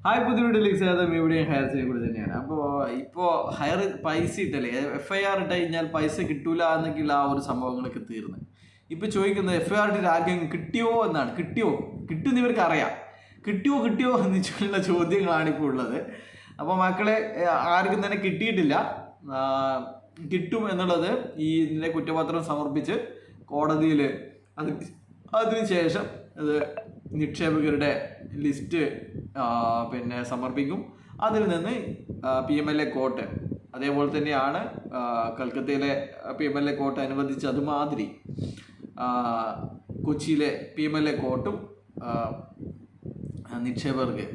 Hi, പുതിയ വീട്ടിലേക്ക് സ്വാഗതം. ഇവിടെയും ഹയർസിനെ കൂടി തന്നെയാണ്. ഇപ്പോൾ ഹയർ പൈസ ഇട്ടല്ലേ, FIR ഇട്ട് കഴിഞ്ഞാൽ പൈസ കിട്ടൂല എന്നൊക്കെയുള്ള ആ ഒരു സംഭവങ്ങളൊക്കെ തീർന്ന് ഇപ്പൊ ചോദിക്കുന്നത് FIR ഇട്ട് ആദ്യം കിട്ടിയോ എന്നാണ്. കിട്ടുന്ന ഇവർക്ക് അറിയാം. കിട്ടിയോ എന്ന് ചൊല്ലുന്ന ചോദ്യങ്ങളാണ് ഇപ്പോൾ ഉള്ളത്. അപ്പോൾ മക്കളെ, ആർക്കും തന്നെ കിട്ടിയിട്ടില്ല. കിട്ടും എന്നുള്ളത് ഇതിൻ്റെ കുറ്റപത്രം സമർപ്പിച്ച് കോടതിയിൽ അതിനുശേഷം അത് നിക്ഷേപകരുടെ ലിസ്റ്റ് സമർപ്പിക്കും. അതിൽ നിന്ന് PMLA കോർട്ട്, അതേപോലെ തന്നെയാണ് കൽക്കത്തയിലെ PMLA കോർട്ട് അനുവദിച്ച അതുമാതിരി കൊച്ചിയിലെ PMLA കോർട്ടും നിക്ഷേപകർക്ക്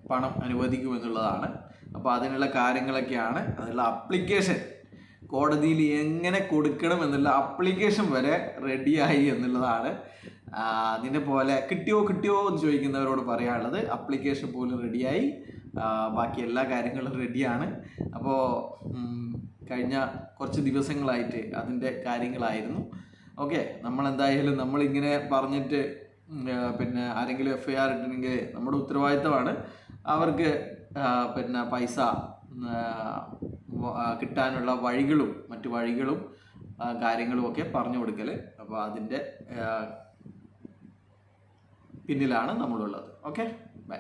പണം അനുവദിക്കുമെന്നുള്ളതാണ്. അപ്പോൾ അതിനുള്ള കാര്യങ്ങളൊക്കെയാണ്, അതിനുള്ള അപ്ലിക്കേഷൻ കോടതിയിൽ എങ്ങനെ കൊടുക്കണം എന്നുള്ള അപ്ലിക്കേഷൻ വരെ റെഡിയായി എന്നുള്ളതാണ്. അതിനെ പോലെ കിട്ടിയോ എന്ന് ചോദിക്കുന്നവരോട് പറയാനുള്ളത്, അപ്ലിക്കേഷൻ പോലും റെഡിയായി, ബാക്കി എല്ലാ കാര്യങ്ങളും റെഡിയാണ്. അപ്പോൾ കഴിഞ്ഞ കുറച്ച് ദിവസങ്ങളായിട്ട് അതിൻ്റെ കാര്യങ്ങളായിരുന്നു. ഓക്കെ, നമ്മളിങ്ങനെ പറഞ്ഞിട്ട് ആരെങ്കിലും FIR ഇട്ടിട്ടുണ്ടെങ്കിൽ നമ്മുടെ ഉത്തരവാദിത്തമാണ് അവർക്ക് പൈസ കിട്ടാനുള്ള മറ്റു വഴികളും കാര്യങ്ങളും ഒക്കെ പറഞ്ഞു കൊടുക്കൽ. അപ്പോൾ അതിൻ്റെ പിന്നിലാണ് നമ്മളുള്ളത്. Okay, by.